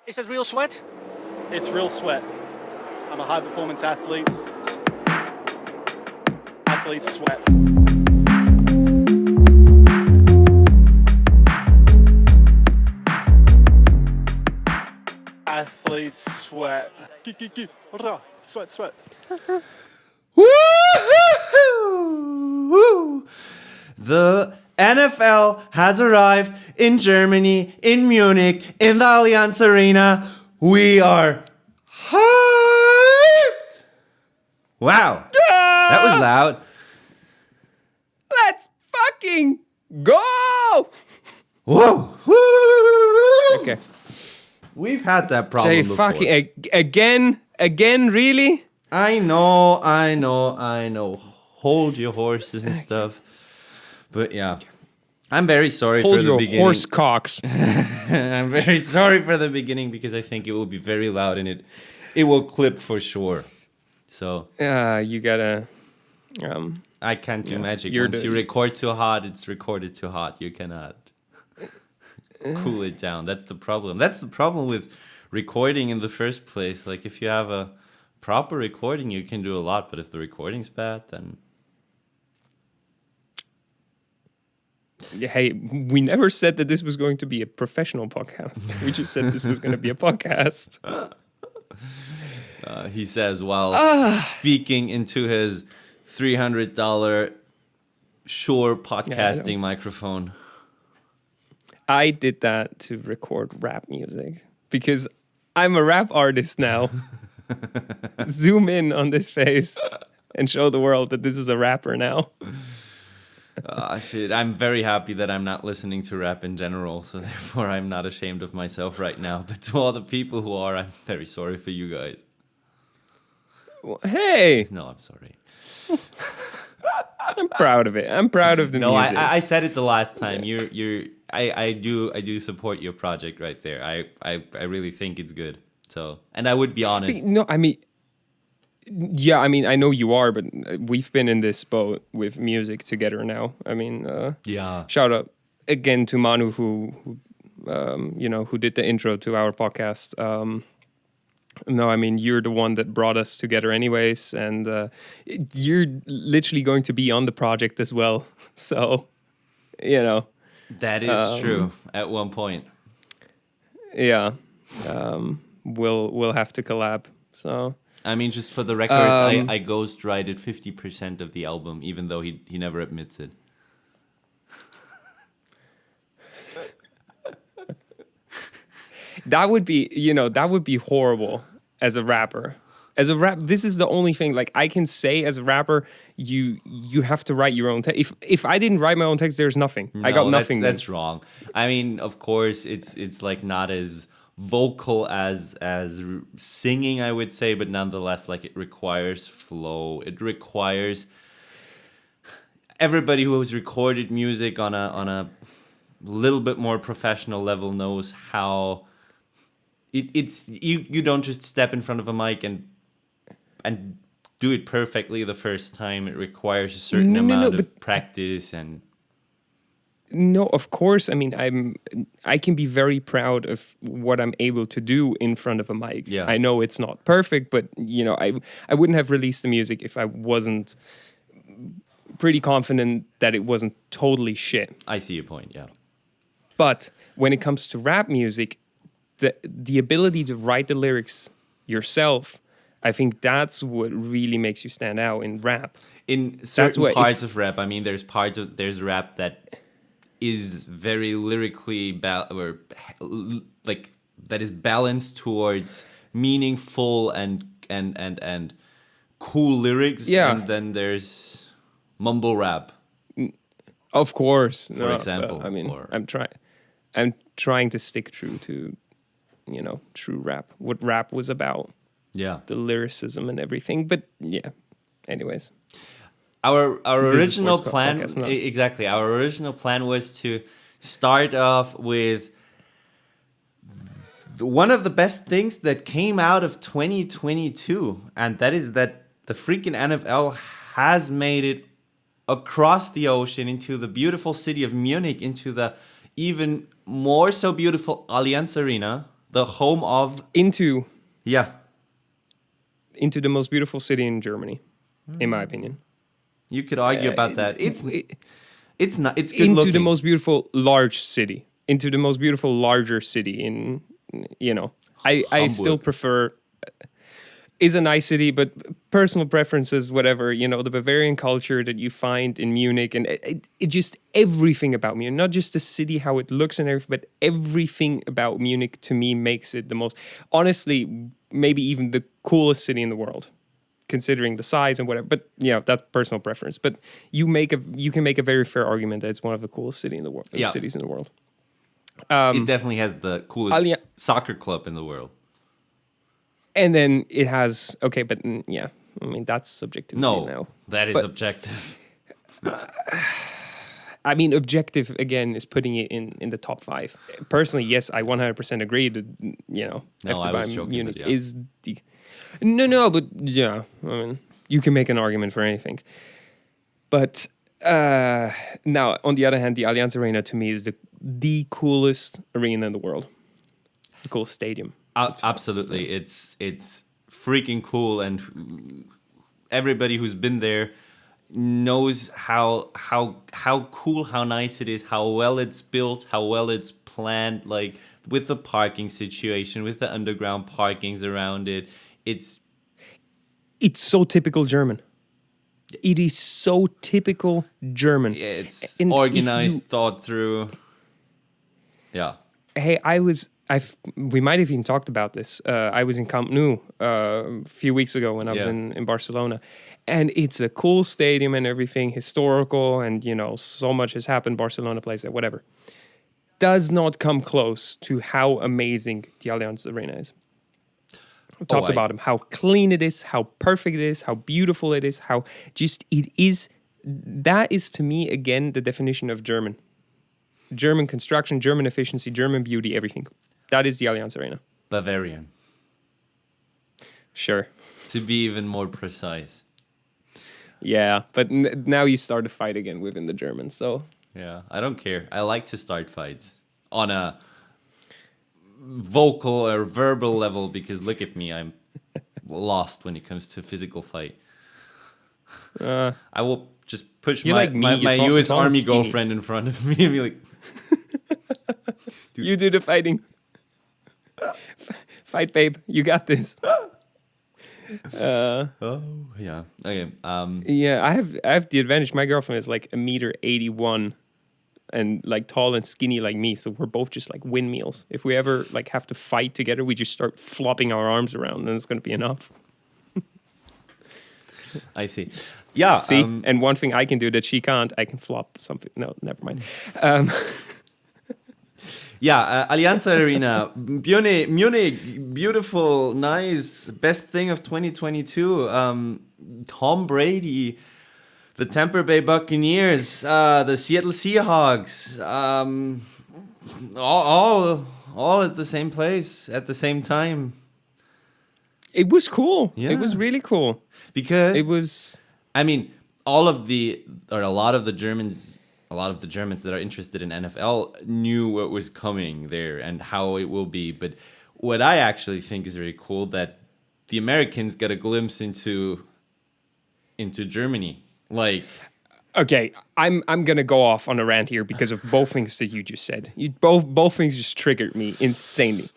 Is it real sweat? It's real sweat. I'm a high performance athlete. Athletes sweat. Athletes sweat. Sweat, sweat. Woo-hoo-hoo! The NFL has arrived in Germany, in Munich, in the Allianz Arena. We are hyped! Wow, that was loud. Let's fucking go! Whoa! Okay. We've had that problem Jay, before. fucking again, really? I know. Hold your horses and stuff. But yeah, I'm very sorry Hold for the your beginning. horse cocks. I'm very sorry for the beginning because I think it will be very loud and it will clip for sure. So You gotta. I can't do magic. You're Once you record too hot, it's recorded too hot. You cannot cool it down. That's the problem. That's the problem with recording in the first place. Like if you have a proper recording, you can do a lot. But if the recording's bad, then Hey, we never said that this was going to be a professional podcast. We just said this was going to be a podcast. he says while speaking into his $300 Shure podcasting microphone. I did that to record rap music because I'm a rap artist now. Zoom in on this face and show the world that this is a rapper now. Shit, I'm very happy that I'm not listening to rap in general, so therefore I'm not ashamed of myself right now. But to all the people who are, I'm very sorry for you guys. Well, hey, No, I'm sorry. I'm proud of it. I'm proud of the music. No, I said it the last time. I do support your project right there. I really think it's good. So, and I would be honest. No, I mean, yeah, I mean, I know you are, but we've been in this boat with music together now. I mean, Yeah. shout out again to Manu who did the intro to our podcast. No, I mean, you're the one that brought us together anyways, and you're literally going to be on the project as well. So, That is true at one point. yeah, we'll have to collab. So, I mean, just for the records, I ghostwrited 50% of the album, even though he never admits it. that would be horrible as a rapper. This is the only thing. Like I can say as a rapper, you have to write your own text. If I didn't write my own text, there's nothing. I got nothing. That's wrong. I mean, of course, it's like not as vocal as singing, I would say, but nonetheless, like it requires flow. It requires everybody who has recorded music on a little bit more professional level knows how it's you don't just step in front of a mic and do it perfectly the first time. It requires a certain amount of practice and. No, of course. I mean, I can be very proud of what I'm able to do in front of a mic. Yeah. I know it's not perfect, but I wouldn't have released the music if I wasn't pretty confident that it wasn't totally shit. I see your point, yeah. But when it comes to rap music, the ability to write the lyrics yourself, I think that's what really makes you stand out in rap. In certain parts of rap, I mean, there's rap that is very lyrically that is balanced towards meaningful and cool lyrics. Yeah. And then there's mumble rap. Of course, for example. I mean, I'm trying to stick true to, true rap. What rap was about. Yeah. The lyricism and everything. But yeah. Anyways. Our original plan, podcast, no. exactly. Our original plan was to start off with one of the best things that came out of 2022, and that is that the freaking NFL has made it across the ocean into the beautiful city of Munich, into the even more so beautiful Allianz Arena, the home of into yeah. the most beautiful city in Germany, in my opinion. You could argue about that. It's not. It's good Into looking. the most beautiful large city, into the most beautiful larger city in, you know, I still Hamburg. prefer, is a nice city, but personal preferences, whatever, you know, the Bavarian culture that you find in Munich, and it just everything about Munich, not just the city, how it looks and everything, but everything about Munich to me makes it the most, honestly, maybe even the coolest city in the world, considering the size and whatever. But yeah, that's personal preference. But you can make a very fair argument that it's one of the coolest city in the world, Yeah. cities in the world. It definitely has the coolest Alia- soccer club in the world. And then it has, okay, but yeah, I mean, that's subjective. No, now. that is But- objective. I mean, objective, again, is putting it in the top 5. Personally, yes, I 100% agree that, you know, No, I was joking, Munich but yeah. is the... No, but yeah, I mean, you can make an argument for anything. But now, on the other hand, the Allianz Arena to me is the coolest arena in the world. The coolest stadium. Absolutely, it's freaking cool, and everybody who's been there knows how cool, how nice it is, how well it's built, how well it's planned. Like with the parking situation, with the underground parkings around it, it's so typical German. It is so typical German. it's And if organized, you- thought through. Yeah. Hey, we might have even talked about this. I was in Camp Nou a few weeks ago when I was Yeah. in Barcelona. And it's a cool stadium and everything, historical, and, you know, so much has happened. Barcelona plays there, whatever. Does not come close to how amazing the Allianz Arena is. Top to bottom, how clean it is, how perfect it is, how beautiful it is, how just it is. That is, to me, again, the definition of German. German construction, German efficiency, German beauty, everything. That is the Allianz Arena. Bavarian, Sure. to be even more precise. Yeah, but now you start a fight again within the Germans, so... Yeah, I don't care. I like to start fights on a vocal or verbal level because look at me, I'm lost when it comes to physical fight. I will just push You're my like me, my you're U.S. tall and Army skinny. girlfriend in front of me and be like, You do the fighting. Fight, babe. You got this. oh yeah, okay. Yeah, I have the advantage. My girlfriend is like 1.81 m and like tall and skinny like me, so we're both just like windmills. If we ever like have to fight together, we just start flopping our arms around, and it's going to be enough. I see. Yeah. See, and one thing I can do that she can't, I can flop something. No, never mind. Yeah, Allianz Arena, Munich, beautiful, nice, best thing of 2022. Tom Brady, the Tampa Bay Buccaneers, the Seattle Seahawks, all at the same place at the same time. It was cool. Yeah. It was really cool. Because It was. I mean, a lot of the Germans that are interested in NFL knew what was coming there and how it will be. But what I actually think is very cool that the Americans got a glimpse into Germany. Like, Okay, I'm gonna go off on a rant here because of both things that you just said. Both things just triggered me insanely.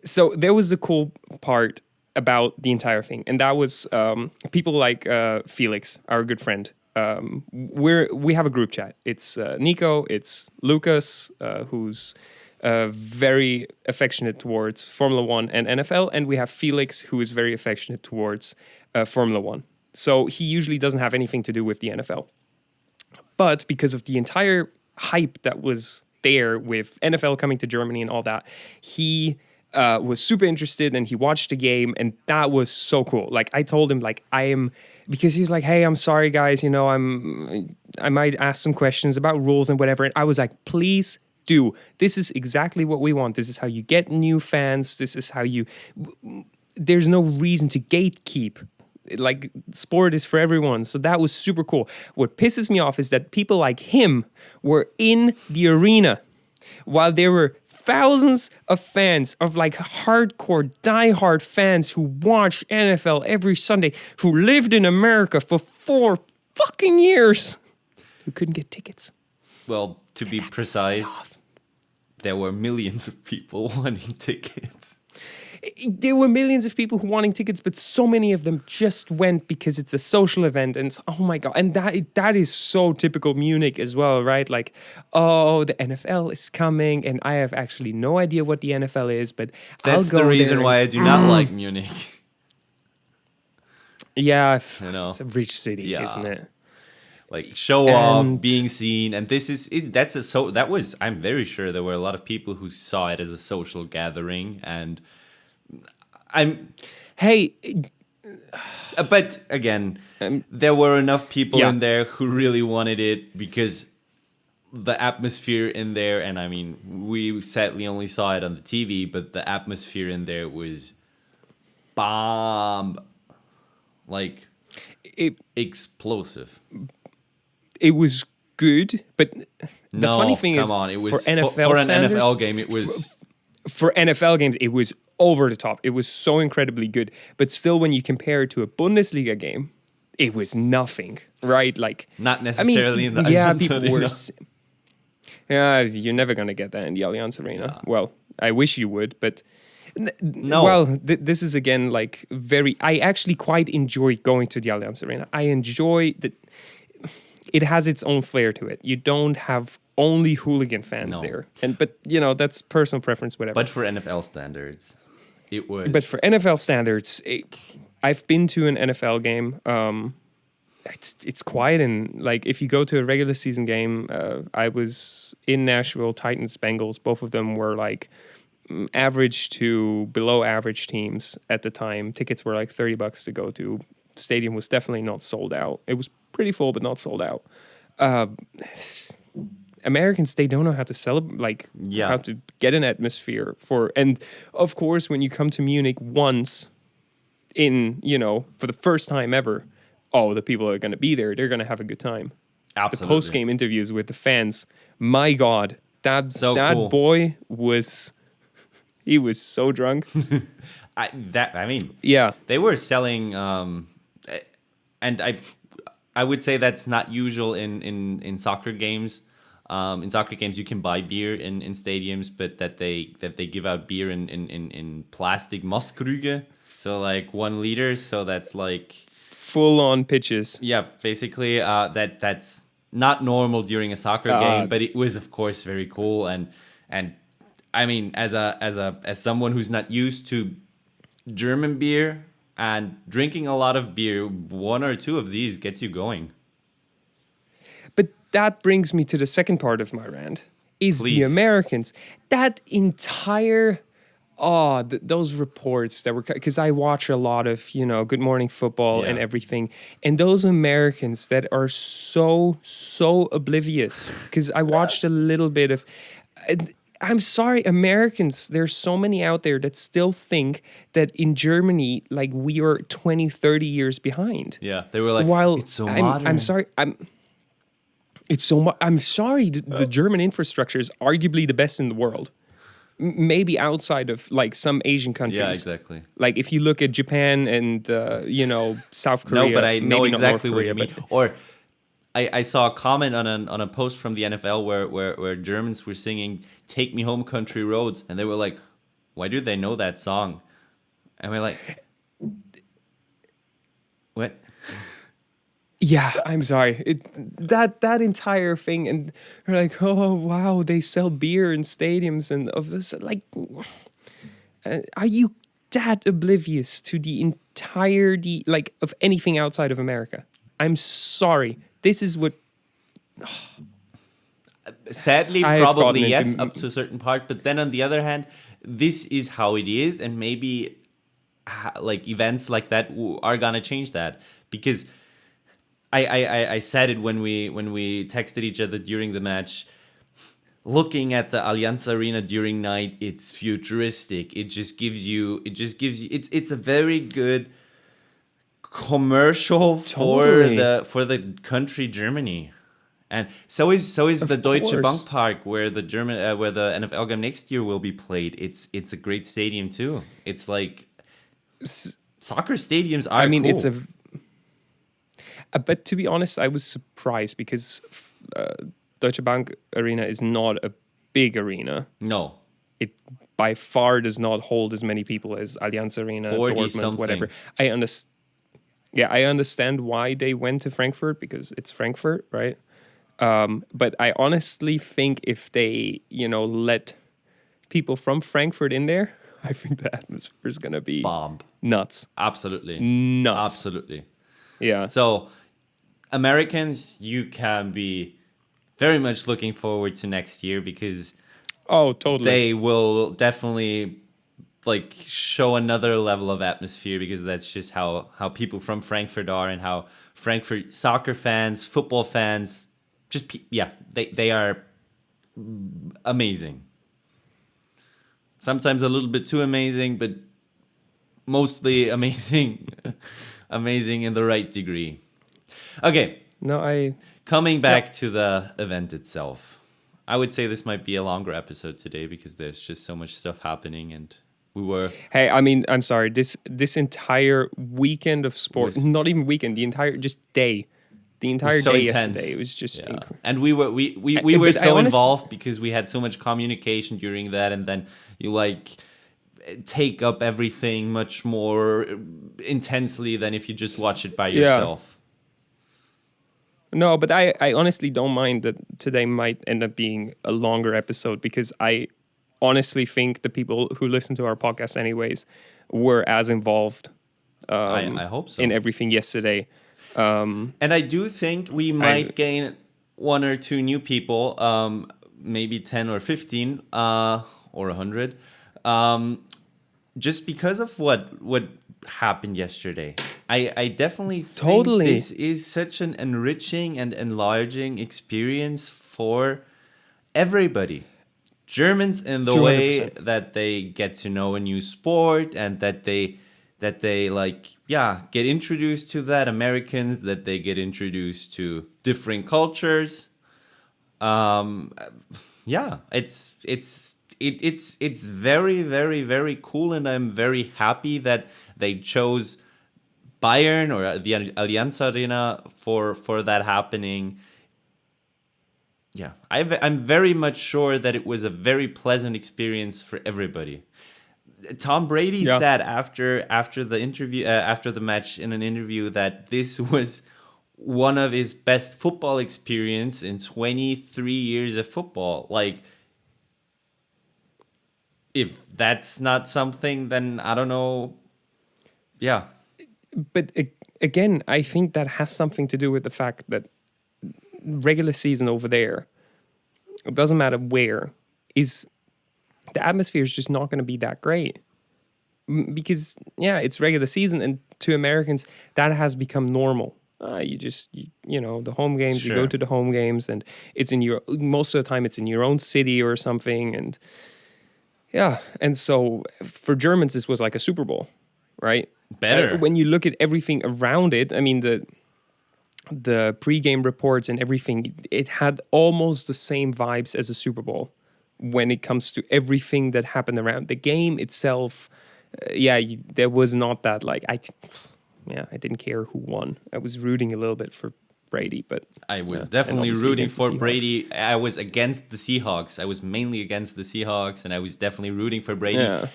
So there was a cool part about the entire thing, and that was people like Felix, our good friend. We have a group chat. It's Nico, it's Lucas, who's very affectionate towards Formula One and NFL, and we have Felix, who is very affectionate towards Formula One. So he usually doesn't have anything to do with the NFL. But because of the entire hype that was there with NFL coming to Germany and all that, he was super interested and he watched the game, and that was so cool. Like I told him, like because he was like, "Hey, I'm sorry, guys. You know, I might ask some questions about rules and whatever." And I was like, "Please do. This is exactly what we want. This is how you get new fans. This is how you. There's no reason to gatekeep. Like sport is for everyone." So that was super cool. What pisses me off is that people like him were in the arena while there were thousands of fans, of like hardcore, diehard fans who watch NFL every Sunday, who lived in America for 4 fucking years, who couldn't get tickets. Well, to be precise, there were millions of people wanting tickets. There were millions of people who wanting tickets, but so many of them just went because it's a social event, and oh my god, and that is so typical Munich as well, right? Like, oh, the NFL is coming, and I have actually no idea what the NFL is, but That's I'll go the reason there why I do not like Munich. Yeah, You know, it's a rich city, Yeah. isn't it? like show off, And- being seen, and this is I'm very sure there were a lot of people who saw it as a social gathering, and Hey, but again, there were enough people Yeah. in there who really wanted it because the atmosphere in there, and I mean, we sadly only saw it on the TV, but the atmosphere in there was bomb, like it explosive. it was good, but the No, funny thing come is, on, it was for NFL for an standards, NFL game. It was for NFL games, it was over the top. It was so incredibly good. But still, when you compare it to a Bundesliga game, it was nothing, right? Like, not necessarily in the yeah, Allianz people were. Arena. Yeah, you're never gonna get that in the Allianz Arena. Well, I wish you would, but No. Well, this is again like very. I actually quite enjoy going to the Allianz Arena. I enjoy that. It has its own flair to it. You don't have only hooligan fans No. there, but that's personal preference, whatever. But for NFL standards, it was. But for NFL standards, I've been to an NFL game. It's quiet, and like if you go to a regular season game, I was in Nashville, Titans, Bengals. Both of them were like average to below average teams at the time. Tickets were like $30 to go to. Stadium was definitely not sold out. It was pretty full, but not sold out. Americans, they don't know how to celebrate, like Yeah. how to get an atmosphere for. And of course, when you come to Munich once for the first time ever, the people are going to be there. They're going to have a good time. Absolutely. The post-game interviews with the fans, my God, that cool. boy he was so drunk. Yeah. They were selling, and I would say that's not usual in soccer games. In soccer games, you can buy beer in stadiums, but that they give out beer in plastic Mosskrüge, so like 1 liter. So that's like Full-on pitches. yeah, basically that's not normal during a soccer game, but it was of course very cool, and I mean as someone who's not used to German beer and drinking a lot of beer, 1 or 2 of these gets you going. But that brings me to the second part of my rant, is the Please. Americans. That entire, those reports that were, because I watch a lot of, Good Morning Football and Yeah. everything. And those Americans that are so oblivious, because I watched a little bit of, I'm sorry, Americans, there's so many out there that still think that in Germany, like we are 20, 30 years behind. Yeah, they were like, While it's so I'm modern. sorry, it's so much. I'm sorry. The German infrastructure is arguably the best in the world. Maybe outside of like some Asian countries. Yeah, exactly. Like if you look at Japan and South Korea. No, but I know maybe not exactly North what you Korea, mean. Or I saw a comment on a post from the NFL where Germans were singing "Take Me Home, Country Roads," and they were like, "Why do they know that song?" And we're like, "What?" Yeah, I'm sorry. That entire thing, and they're like, oh wow, they sell beer in stadiums and of this. Like, are you that oblivious to the entirety, like, of anything outside of America? I'm sorry. This is what. Sadly, I have probably gotten yes, into- up to a certain part. But then on the other hand, this is how it is, and maybe like events like that are gonna change that, because I said it when we texted each other during the match. Looking at the Allianz Arena during night, it's futuristic. It just gives you. It's a very good commercial Totally. for the country Germany. And so is the Deutsche course. Bank Park where the where the NFL game next year will be played. It's a great stadium too. It's like soccer stadiums are I mean, cool. but to be honest, I was surprised because Deutsche Bank Arena is not a big arena. No, It by far does not hold as many people as Allianz Arena, 40 Dortmund, something. whatever. I understand. Yeah, I understand why they went to Frankfurt because it's Frankfurt, right? But I honestly think if they, let people from Frankfurt in there, I think the atmosphere is gonna be bomb. nuts. Absolutely. Nuts. Absolutely. Yeah. So, Americans, you can be very much looking forward to next year because Oh, totally. they will definitely like show another level of atmosphere because that's just how people from Frankfurt are and how Frankfurt soccer fans, football fans, just they are amazing. Sometimes a little bit too amazing, but mostly amazing. Amazing in the right degree. Okay, No, coming back to the event itself. I would say this might be a longer episode today because there's just so much stuff happening and we were Hey, I mean, I'm sorry. This entire weekend of sport, Was- not even weekend, the entire just day, the entire so day intense. yesterday, it was just Yeah. incredible. And we were But I so honest- involved because we had so much communication during that, and then you like take up everything much more intensely than if you just watch it by Yeah. yourself. No, but I honestly don't mind that today might end up being a longer episode because I honestly think the people who listen to our podcast anyways were as involved I hope so. in everything yesterday. And I do think we might gain one or two new people, maybe 10 or 15 or 100, just because of what happened yesterday. I definitely think Totally. this is such an enriching and enlarging experience for everybody. Germans in the way 200%. that they get to know a new sport and that they get introduced to that. Americans that they get introduced to different cultures. It's very, very, very cool, and I'm very happy that they chose Bayern or the Allianz Arena for that happening. Yeah, I'm very much sure that it was a very pleasant experience for everybody. Tom Brady Yeah. said after the interview, after the match in an interview, that this was one of his best football experience in 23 years of football. Like, if that's not something, then I don't know. Yeah, But again, I think that has something to do with the fact that regular season over there, it doesn't matter where, is the atmosphere is just not going to be that great. Because, yeah, it's regular season, and to Americans, that has become normal. The home games, you go Sure. to the home games, and it's most of the time it's in your own city or something. And yeah, and so for Germans, this was like a Super Bowl, right? Better. When you look at everything around it, I mean, the pregame reports and everything, it had almost the same vibes as a Super Bowl when it comes to everything that happened around the game itself. There was not that I didn't care who won. I was rooting a little bit for Brady, but I was and definitely obviously rooting against the for Seahawks. Brady. I was against the Seahawks. I was mainly against the Seahawks, and I was definitely rooting for Brady. Yeah.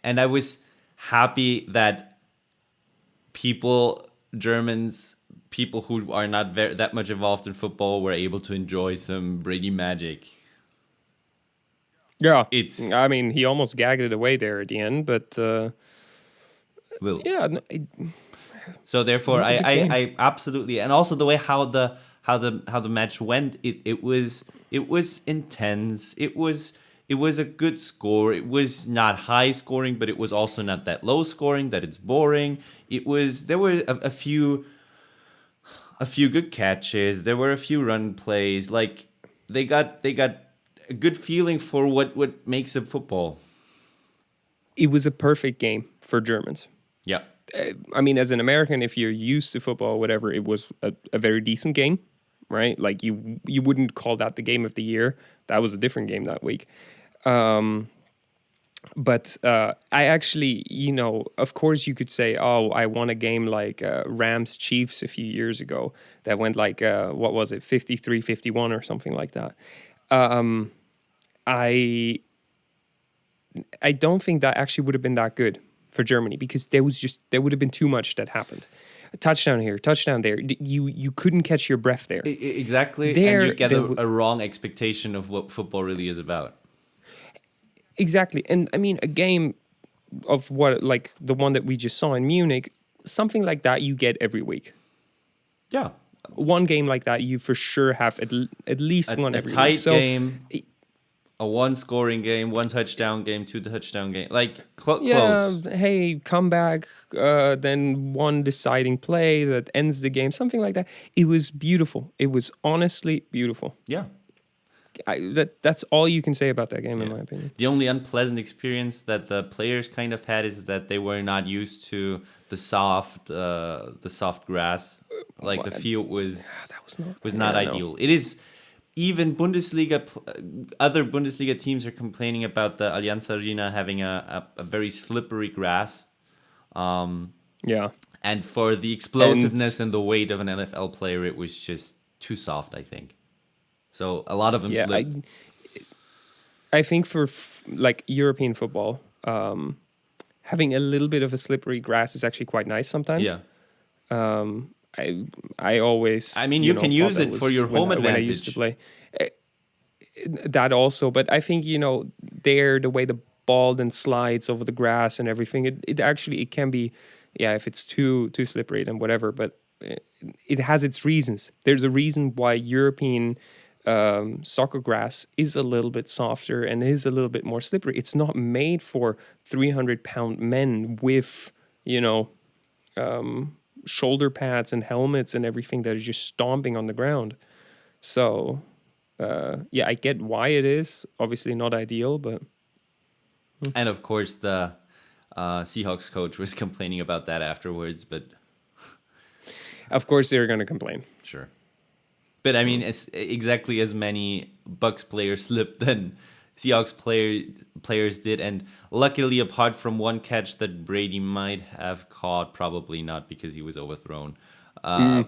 And I was happy that Germans, people who are not that much involved in football, were able to enjoy some Brady magic. Yeah, It's- I mean, he almost gagged it away there at the end, but Little. yeah, So therefore, It was a good game. I absolutely, and also the way how the match went, it was intense. It was a good score. It was not high scoring, but it was also not that low scoring that it's boring. There were a few good catches. There were a few run plays. Like they got a good feeling for what makes up football. it was a perfect game for Germans. Yeah. I mean, as an American, if you're used to football or whatever, it was a very decent game. right? Like you wouldn't call that the game of the year. That was a different game that week. But I actually, of course you could say, oh, I won a game like Rams Chiefs a few years ago that went like, what was it, 53-51 or something like that. I don't think that actually would have been that good for Germany because there would have been too much that happened. A touchdown here, touchdown there. You couldn't catch your breath there. Exactly, There, and you get a wrong expectation of what football really is about. Exactly. And I mean, a game of what, like the one that we just saw in Munich, something like that you get every week. Yeah. One game like that you for sure have at least one every week. A tight game, a one-scoring game, one touchdown game, two touchdown game. Like, close. Hey, comeback, then one deciding play that ends the game, something like that. It was beautiful. It was honestly beautiful. Yeah. That's all you can say about that game, in my opinion. The only unpleasant experience that the players kind of had is that they were not used to the soft grass. Like the field was not ideal. It is even other Bundesliga teams are complaining about the Allianz Arena having a very slippery grass. And for the explosiveness and the weight of an NFL player, it was just too soft, I think. So a lot of them slipped. I think for like European football, having a little bit of a slippery grass is actually quite nice sometimes. Yeah. I always. I mean, you can use it for your home advantage. When I used to play, that also. But I think the way the ball then slides over the grass and everything, it can be, if it's too slippery then whatever. But it has its reasons. There's a reason why European soccer grass is a little bit softer and is a little bit more slippery. It's not made for 300-pound men with shoulder pads and helmets and everything that are just stomping on the ground. So I get why it is obviously not ideal, but and of course the Seahawks coach was complaining about that afterwards, but of course they're going to complain. Sure. But I mean, it's exactly as many Bucs players slipped than Seahawks players did, and luckily, apart from one catch that Brady might have caught, probably not because he was overthrown. Underthrown.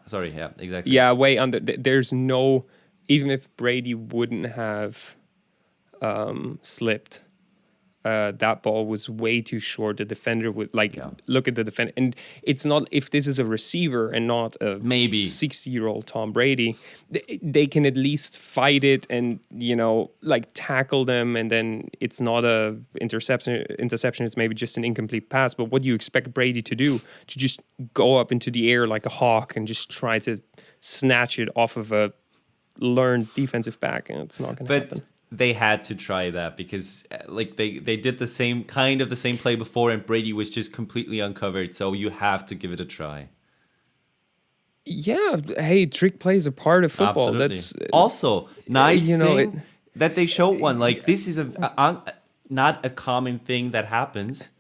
Sorry, yeah, exactly. Yeah, way under. There's no, even if Brady wouldn't have slipped, that ball was way too short. The defender would look at the defender, and it's not, if this is a receiver and not a maybe 60-year-old Tom Brady, they can at least fight it and tackle them, and then it's not a interception. It's maybe just an incomplete pass. But what do you expect Brady to do? To just go up into the air like a hawk and just try to snatch it off of a learned defensive back, and it's not going to happen. They had to try that because they did the same play before, and Brady was just completely uncovered. So you have to give it a try. Yeah, hey, trick plays are part of football. Absolutely. That's also nice thing that they showed one. Like this is not a common thing that happens.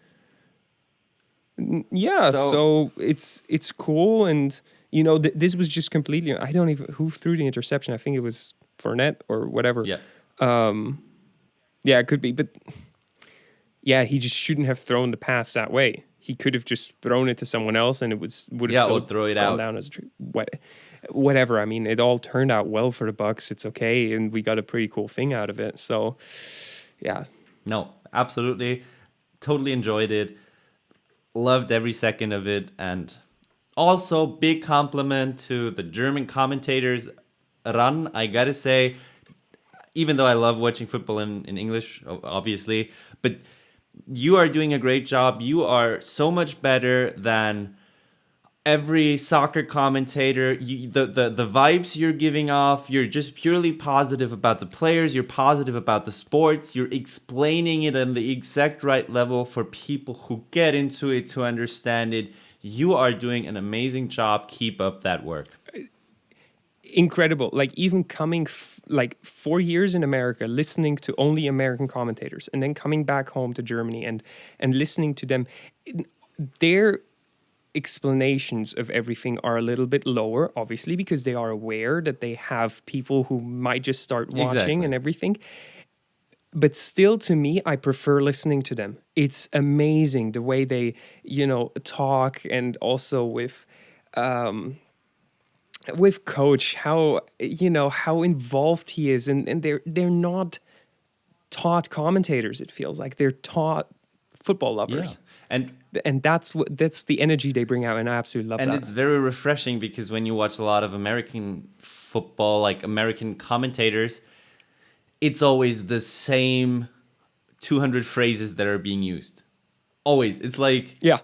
Yeah, so it's cool, and this was just completely. I don't even who threw the interception. I think it was Fournette or whatever. Yeah. It could be, but he just shouldn't have thrown the pass that way. He could have just thrown it to someone else, and it would have or throw it out down as whatever. I mean, it all turned out well for the Bucs. It's okay, and we got a pretty cool thing out of it. So, yeah. No, absolutely, totally enjoyed it. Loved every second of it, and also big compliment to the German commentators. Ran, I gotta say. Even though I love watching football in English, obviously, but you are doing a great job. You are so much better than every soccer commentator. The vibes you're giving off, you're just purely positive about the players. You're positive about the sports. You're explaining it on the exact right level for people who get into it to understand it. You are doing an amazing job. Keep up that work. Incredible. Like even coming 4 years in America, listening to only American commentators, and then coming back home to Germany and listening to them, explanations of everything are a little bit lower, obviously, because they are aware that they have people who might just start watching Exactly. and everything. But still, to me, I prefer listening to them. It's amazing the way they, talk, and also with coach, how involved he is, and they're not taught commentators. It feels like they're taught football Yeah. lovers, And that's the energy they bring out, and I absolutely love that. it's very refreshing because when you watch a lot of American football, like American commentators, it's always the same 200 phrases that are being used. Always. It's like, Yeah,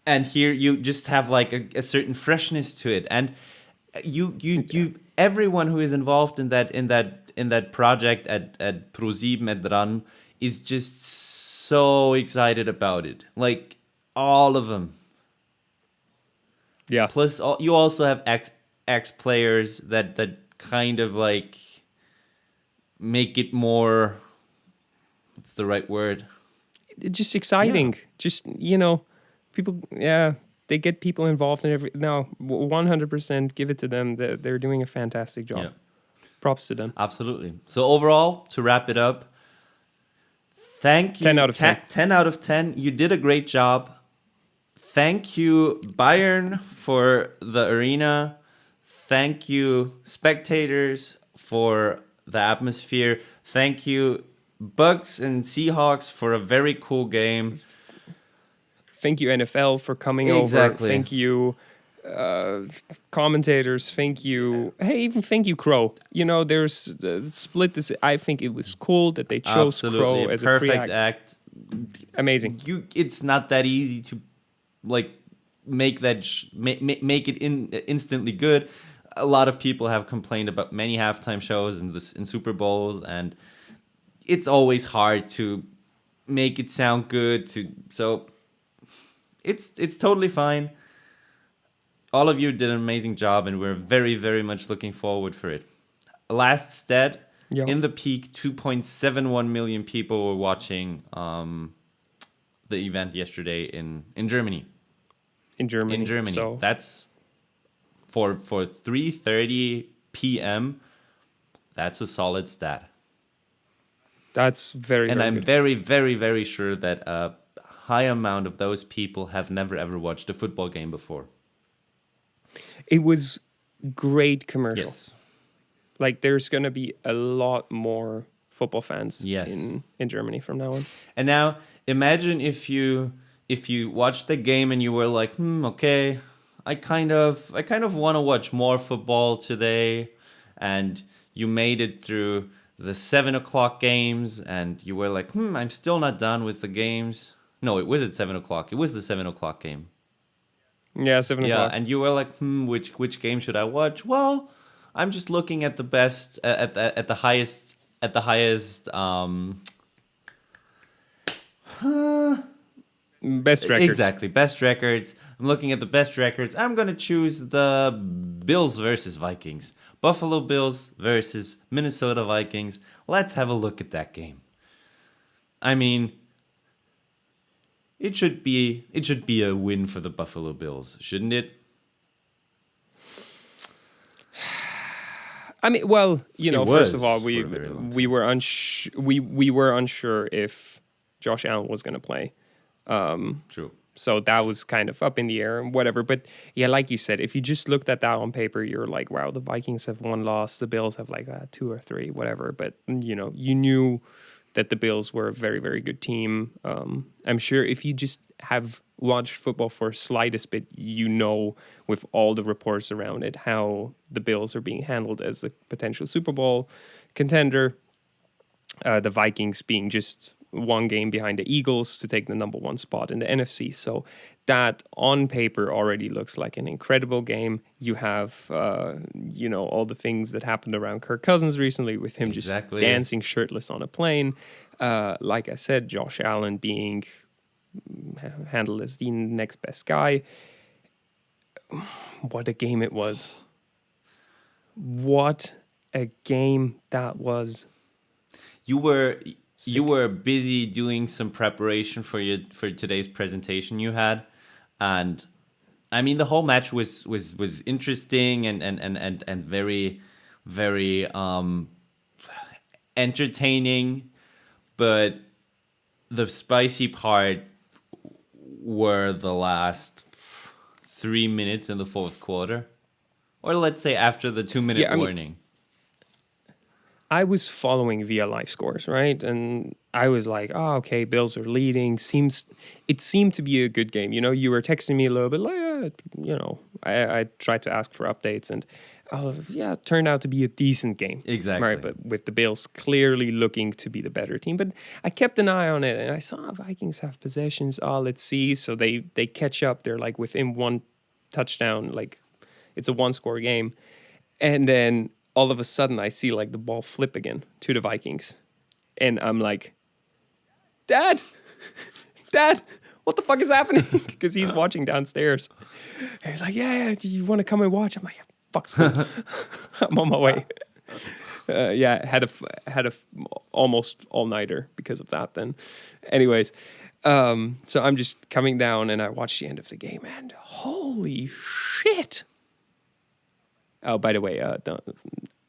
and here you just have like a certain freshness to it. And you everyone who is involved in that project at ProSieben at RAN is just so excited about it. Like all of them. yeah. Plus, you also have ex players that kind of like make it more. What's the right word? It's just exciting. Just people. Yeah, they get people involved in every. No, 100%. Give it to them. They're doing a fantastic job. Yeah, Props to them. absolutely. So overall, to wrap it up, thank you. 10 out of 10. 10 out of 10. You did a great job. Thank you, Bayern, for the arena. Thank you, spectators, for the atmosphere. Thank you, Bucks and Seahawks, for a very cool game. Thank you, NFL, for coming Exactly. over. Thank you, commentators. Thank you. Hey, even thank you, Crow. There's split this. I think it was cool that they chose Absolutely, Crow as a perfect pre-act. act. Amazing. It's not that easy to like make that make it instantly good. A lot of people have complained about many halftime shows in Super Bowls, and it's always hard to make it sound good. So it's totally fine. All of you did an amazing job, and we're very, very much looking forward for it. Last stat, Yeah. in the peak, 2.71 million people were watching the event yesterday in Germany. In Germany. So That's for 3:30 p.m. That's a solid stat. that's very, And very I'm good. very, very, very sure that a high amount of those people have never ever watched a football game before. It was great commercial. Yes. Like there's gonna be a lot more football fans Yes. in Germany from now on. And now imagine if you watched the game and you were like, okay, I kind of want to watch more football today, and you made it through the 7 o'clock games, and you were like, I'm still not done with the games. No, it was at 7 o'clock. It was the 7 o'clock game. Yeah, 7 o'clock. Yeah, and you were like, which game should I watch? Well, I'm just looking at the best at the highest Best records. exactly, best records. I'm looking at the best records. I'm going to choose the Bills versus Vikings. Buffalo Bills versus Minnesota Vikings. Let's have a look at that game. I mean, it should be a win for the Buffalo Bills, shouldn't it? I mean, well, first of all, for a very long we were we were unsure if Josh Allen was going to play. True. So that was kind of up in the air and whatever. But yeah, like you said, if you just looked at that on paper, you're like, wow, the Vikings have one loss. The Bills have like 2 or 3, whatever. But, you knew that the Bills were a very, very good team. I'm sure if you just have watched football for slightest bit, with all the reports around it, how the Bills are being handled as a potential Super Bowl contender. The Vikings being just one game behind the Eagles to take the number 1 spot in the NFC. So that on paper already looks like an incredible game. You have, all the things that happened around Kirk Cousins recently with him Exactly. just dancing shirtless on a plane. Like I said, Josh Allen being handled as the next best guy. What a game it was. What a game that was. You were you were busy doing some preparation for today's presentation you had, and I mean the whole match was interesting and very very entertaining, but the spicy part were the last 3 minutes in the fourth quarter, or let's say after the 2-minute warning. I was following via live scores, right? And I was like, oh, okay, Bills are leading. It seemed to be a good game. You know, you were texting me a little bit like, I tried to ask for updates, and it turned out to be a decent game. Exactly. Right, but with the Bills clearly looking to be the better team. But I kept an eye on it, and I saw Vikings have possessions. Let's see. So they catch up. They're like within one touchdown. Like it's a one-score game. And then all of a sudden I see like the ball flip again to the Vikings. And I'm like, Dad, what the fuck is happening? Because he's watching downstairs. And he's like, yeah, do you want to come and watch? I'm like, yeah, fuck school. I'm on my way. Had a almost all-nighter because of that then. Anyways, so I'm just coming down and I watch the end of the game and holy shit. Oh, by the way,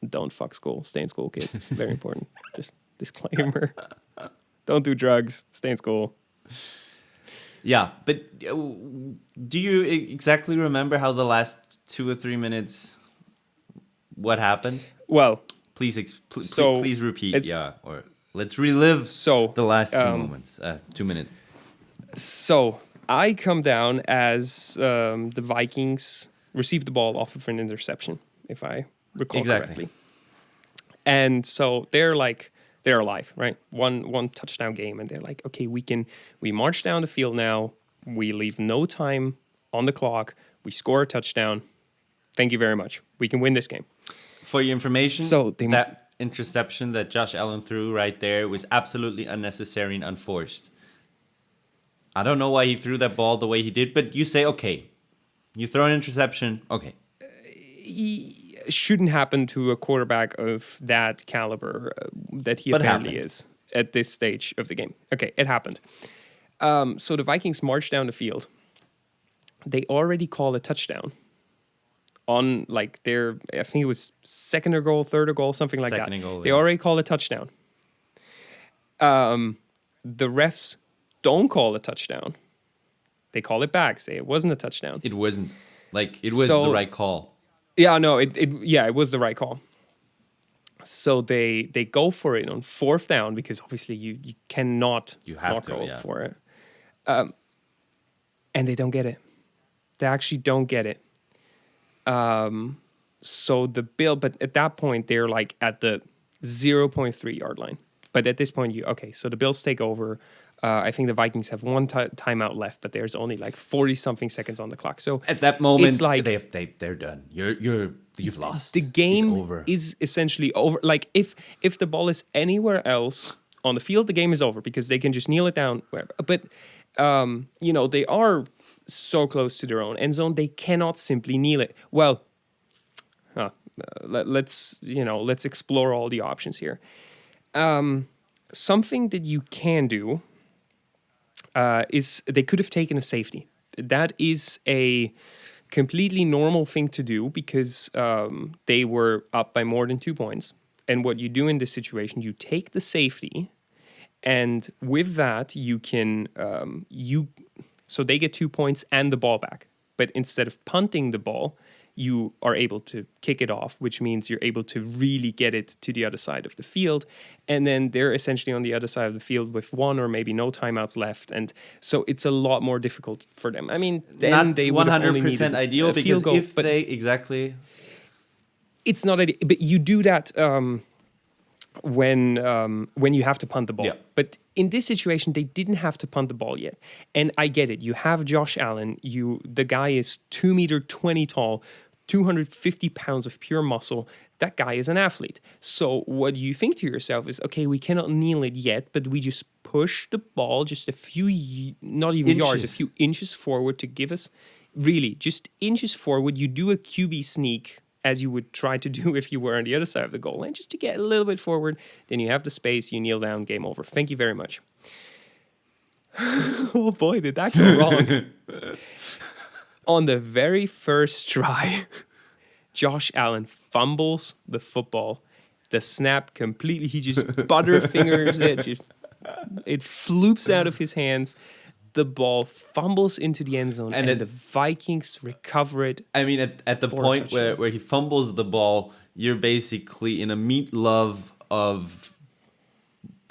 don't fuck school. Stay in school, kids. Very important. Just disclaimer. Don't do drugs. Stay in school. Yeah, but do you exactly remember how the last 2 or 3 minutes, what happened? Well, please repeat. Yeah, or let's relive the last 2 minutes. So I come down as the Vikings receive the ball off of an interception, if I recall correctly. And so they're alive, right? One touchdown game, and they're like, okay, we march down the field now. We leave no time on the clock. We score a touchdown. Thank you very much. We can win this game. For your information, that interception that Josh Allen threw right there was absolutely unnecessary and unforced. I don't know why he threw that ball the way he did, but you say, okay, you throw an interception, okay. It shouldn't happen to a quarterback of that caliber that he apparently is at this stage of the game. Okay, it happened. So the Vikings march down the field. They already call a touchdown on like their, I think it was second or goal, third or goal, something like that. They already call a touchdown. The refs don't call a touchdown. They call it back, say it wasn't a touchdown. It wasn't. Like, it was the right call. Yeah, no, it was the right call. So they go for it on fourth down because obviously you cannot go for it. And they don't get it. They actually don't get it. So but at that point they're like at the 0.3 yard line. But at this point, so the Bills take over. I think the Vikings have one timeout left, but there's only like 40-something seconds on the clock. So at that moment, it's like they're done. You've lost. The game is essentially over. Like if the ball is anywhere else on the field, the game is over because they can just kneel it down. But they are so close to their own end zone, they cannot simply kneel it. Well, let's explore all the options here. Something that you can do. Is they could have taken a safety. That is a completely normal thing to do because they were up by more than 2 points. And what you do in this situation, you take the safety, and with that you can so they get 2 points and the ball back. But instead of punting the ball, you are able to kick it off, which means you're able to really get it to the other side of the field. And then they're essentially on the other side of the field with one or maybe no timeouts left. And so it's a lot more difficult for them. I mean, then not they would have only 100% ideal because goal, if they exactly... It's not ideal, but you do that when you have to punt the ball. Yeah. But in this situation, they didn't have to punt the ball yet. And I get it. You have Josh Allen. The guy is 2.20 meters tall, 250 pounds of pure muscle. That guy is an athlete. So what you think to yourself is, okay, we cannot kneel it yet, but we just push the ball just a few, not even yards, a few inches forward to give us, really, just inches forward. You do a QB sneak as you would try to do if you were on the other side of the goal line, just to get a little bit forward. Then you have the space, you kneel down, game over. Thank you very much. Oh boy, did that go wrong. On the very first try, Josh Allen fumbles the football. The snap completely, he just butterfingers it. It floops out of his hands. The ball fumbles into the end zone, and the Vikings recover it. I mean, at the point where he fumbles the ball, you're basically in a meat love of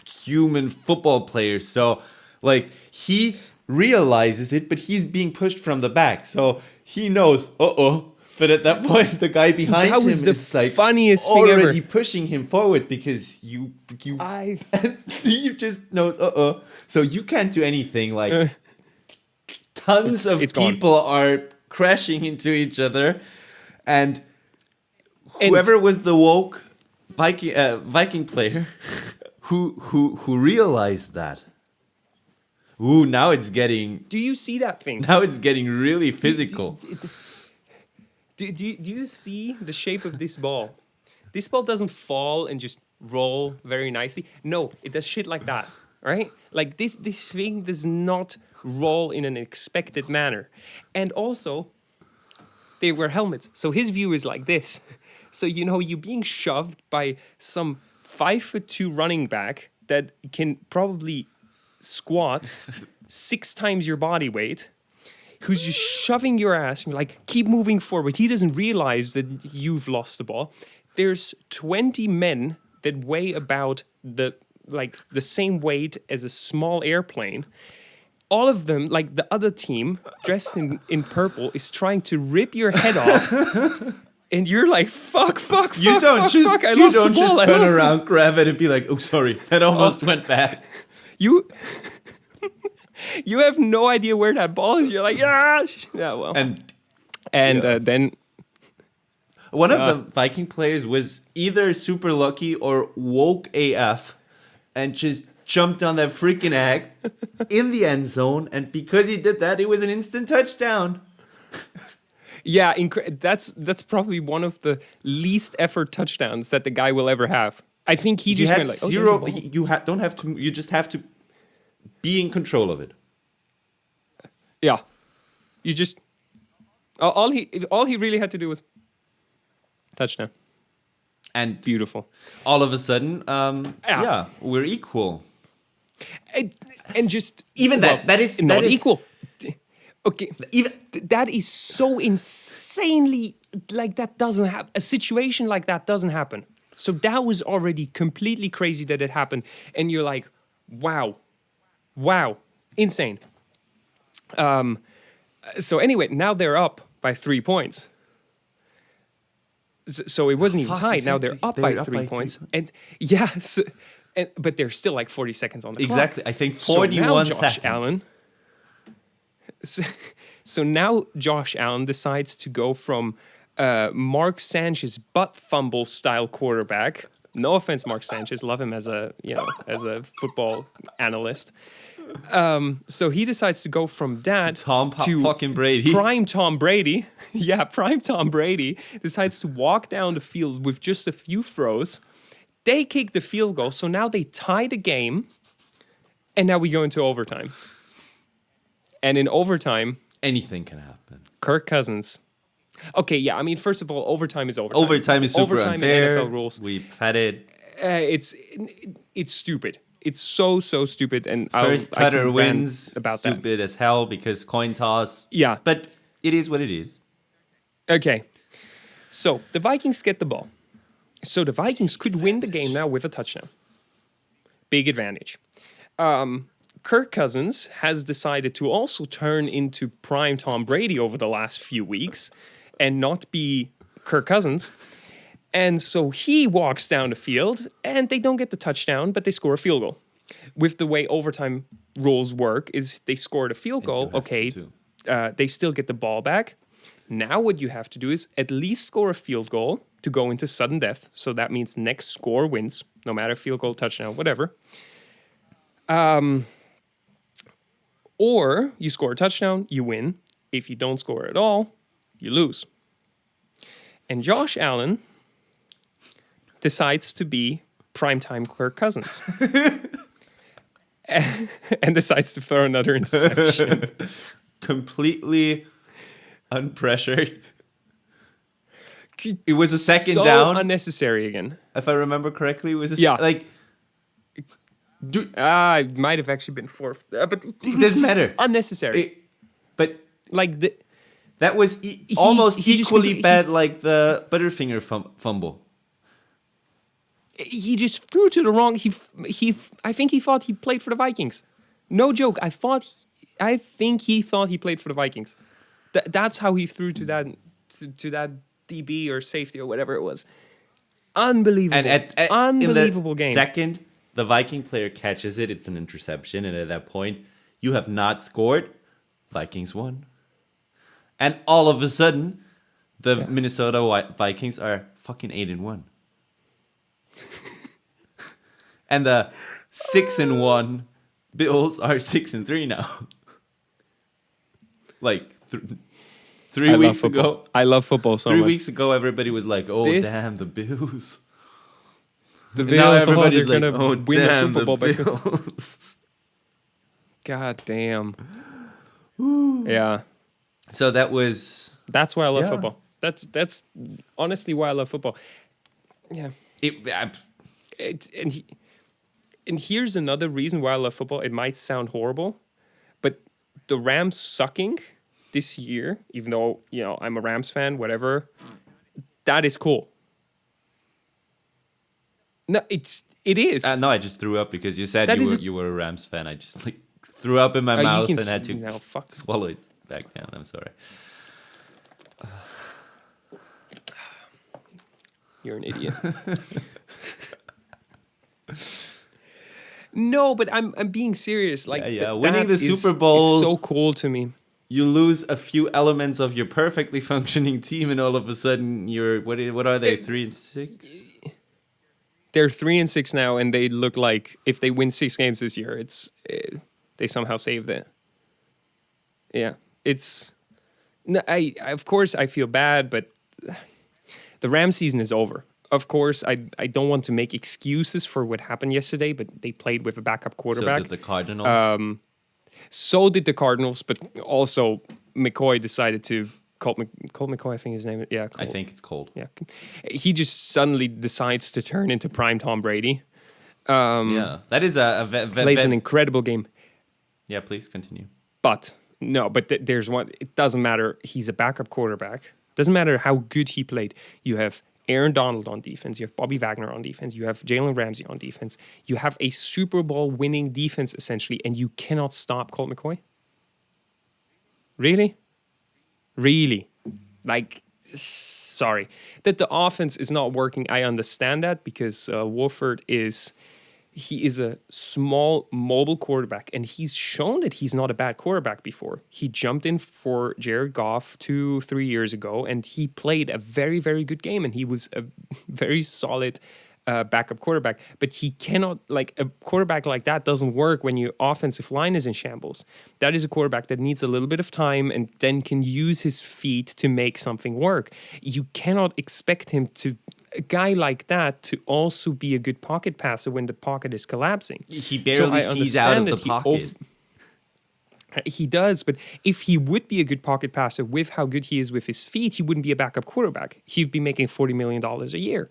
human football players. So, like, he realizes it, but he's being pushed from the back. So he knows, But at that point, the guy behind him is like funniest thing ever. Already pushing him forward because you he just knows, So you can't do anything. Like tons of people are crashing into each other, and whoever was the woke Viking player who realized that. Ooh, now it's getting. Do you see that thing? Now it's getting really physical. Do you see the shape of this ball? This ball doesn't fall and just roll very nicely. No, it does shit like that, right? Like this thing does not roll in an expected manner. And also, they wear helmets. So his view is like this. So, you're being shoved by some 5'2" running back that can probably squat 6 times your body weight, who's just shoving your ass, and you're like, keep moving forward. He doesn't realize that you've lost the ball. There's 20 men that weigh about the same weight as a small airplane. All of them, like the other team, dressed in purple, is trying to rip your head off. And you're like, fuck, You don't just turn around, grab it, and be like, oh, sorry, that almost went bad. You have no idea where that ball is. You're like, yeah, well. And then one of the Viking players was either super lucky or woke AF and just jumped on that freaking egg in the end zone. And because he did that, it was an instant touchdown. Yeah, that's probably one of the least effort touchdowns that the guy will ever have. I think he just went like zero. Don't have to. You just have to be in control of it. Yeah, you just all he really had to do was touchdown, and beautiful. All of a sudden, we're equal. And just even that is not equal. Okay, even that is so insanely like that doesn't happen. A situation like that doesn't happen. So that was already completely crazy that it happened. And you're like, wow, insane. So anyway, now they're up by 3 points. So it wasn't even tied. Exactly. Now they're up by 3 points. And yes, but there's still like 40 seconds on the clock. Exactly. I think 41 so seconds. Allen, so now Josh Allen decides to go from Mark Sanchez butt fumble style quarterback. No offense, Mark Sanchez. Love him as a football analyst. So he decides to go from that to fucking Brady. Prime Tom Brady. Yeah, prime Tom Brady decides to walk down the field with just a few throws. They kick the field goal, so now they tie the game, and now we go into overtime. And in overtime, anything can happen. Kirk Cousins. Okay, yeah. I mean, first of all, overtime is overtime. Overtime is super unfair. NFL rules. We've had it. It's stupid. It's so stupid. And first Tutter wins about stupid that. As hell because coin toss. Yeah, but it is what it is. Okay, so the Vikings get the ball. So the Vikings could win the game now with a touchdown. Big advantage. Kirk Cousins has decided to also turn into prime Tom Brady over the last few weeks and not be Kirk Cousins. And so he walks down the field and they don't get the touchdown, but they score a field goal. With the way overtime rules work is they scored a field goal. Okay, they still get the ball back. Now what you have to do is at least score a field goal to go into sudden death. So that means next score wins, no matter field goal, touchdown, whatever. Or you score a touchdown, you win. If you don't score at all, you lose. And Josh Allen decides to be primetime Kirk Cousins. And decides to throw another interception. Completely unpressured. It was a second so down. Unnecessary again. If I remember correctly, it was It might have actually been fourth. But it doesn't matter. Unnecessary. But like that was almost he equally bad like the Butterfinger fumble. He just threw to the wrong. I think he thought he played for the Vikings. No joke. I think he thought he played for the Vikings. That's how he threw to that DB or safety or whatever it was. Unbelievable. And unbelievable in the game. Second, the Viking player catches it. It's an interception, and at that point, you have not scored. Vikings won. And all of a sudden, the Minnesota Vikings are fucking 8-1. And the 6-1 Bills are 6-3 now. Like 3 weeks ago. I love football so 3 much. weeks ago, everybody was like, "Oh, damn, the Bills." The And now Bills, everybody's they're like, gonna "Oh, win the damn, Super Bowl." the Bills." God damn. Yeah. So that's why I love football. That's honestly why I love football. Yeah. And here's another reason why I love football. It might sound horrible, but the Rams sucking this year, even though, I'm a Rams fan, whatever, that is cool. No, it is. No, I just threw up because you said you were a Rams fan. I just threw up in my you mouth can and had to swallow it back down. I'm sorry. You're an idiot. No, but I'm being serious. Winning the Super Bowl is so cool to me. You lose a few elements of your perfectly functioning team, and all of a sudden you're what are they 3-6? They're 3-6 now, and they look like if they win 6 games this year, they somehow saved it. Yeah, it's. No, of course I feel bad, but the Rams season is over. Of course, I don't want to make excuses for what happened yesterday, but they played with a backup quarterback. So did the Cardinals. So did the Cardinals, but also McCoy decided to Colt McCoy, I think his name is. Yeah, Colt. I think it's Colt. Yeah, he just suddenly decides to turn into prime Tom Brady. That is plays an incredible game. Yeah, please continue. But there's one. It doesn't matter. He's a backup quarterback. Doesn't matter how good he played. You have Aaron Donald on defense. You have Bobby Wagner on defense. You have Jalen Ramsey on defense. You have a Super Bowl winning defense, essentially, and you cannot stop Colt McCoy? Really? Sorry. That the offense is not working, I understand that, because Wolford is a small, mobile quarterback, and he's shown that he's not a bad quarterback before. He jumped in for Jared Goff 2-3 years ago, and he played a very, very good game, and he was a very solid backup quarterback. But he cannot, a quarterback like that doesn't work when your offensive line is in shambles. That is a quarterback that needs a little bit of time and then can use his feet to make something work. You cannot expect him to... A guy like that to also be a good pocket passer when the pocket is collapsing. He barely sees out of the pocket. He does, but if he would be a good pocket passer with how good he is with his feet, he wouldn't be a backup quarterback. He'd be making $40 million a year.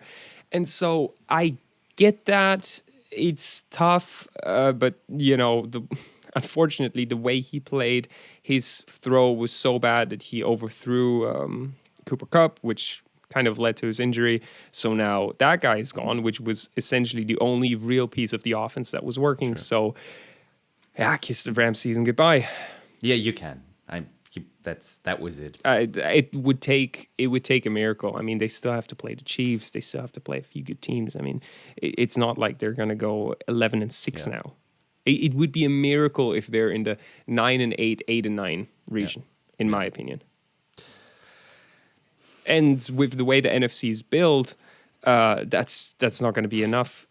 And so I get that. It's tough, but, unfortunately, the way he played, his throw was so bad that he overthrew Cooper Kupp, which kind of led to his injury. So now that guy is gone, which was essentially the only real piece of the offense that was working. Sure. So, kiss the Rams season goodbye. Yeah, you can. That was it. It would take a miracle. I mean, they still have to play the Chiefs. They still have to play a few good teams. I mean, it's not like they're going to go 11-6 now. It would be a miracle if they're in the 9-8, 8-9 region, in my opinion. And with the way the NFC is built, that's not going to be enough.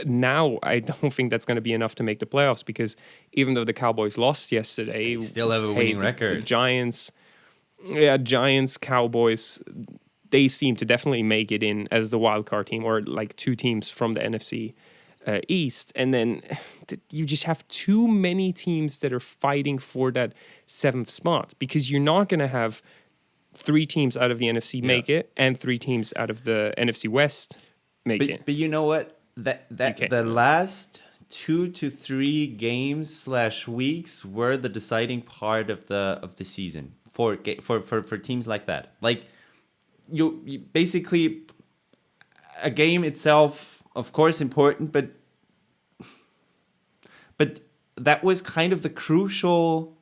Now, I don't think that's going to be enough to make the playoffs, because even though the Cowboys lost yesterday, they still have a winning record. The Giants, Cowboys, they seem to definitely make it in as the wild card team, or like two teams from the NFC East. And then you just have too many teams that are fighting for that seventh spot, because you're not going to have three teams out of the NFC make it and three teams out of the NFC West make it. But you know what? The last 2 to 3 games / weeks were the deciding part of the season for teams like that. Like you basically, a game itself, of course, important, but that was kind of the crucial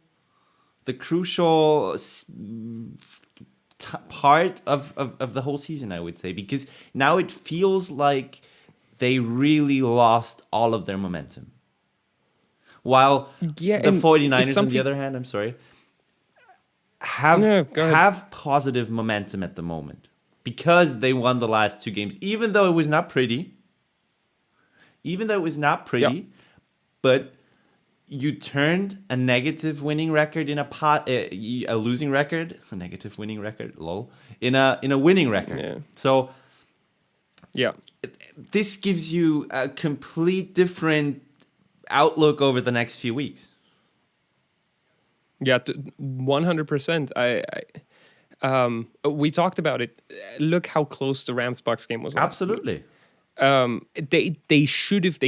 part of the whole season, I would say, because now it feels like they really lost all of their momentum. While the 49ers, on the other hand, I'm sorry, have positive momentum at the moment because they won the last 2 games, even though it was not pretty. But you turned a negative winning record in a losing record, a negative winning record, lol, in a winning record. Yeah. So this gives you a complete different outlook over the next few weeks. Yeah, 100%. We talked about it. Look how close the Rams-Bucks game was. Absolutely. They should have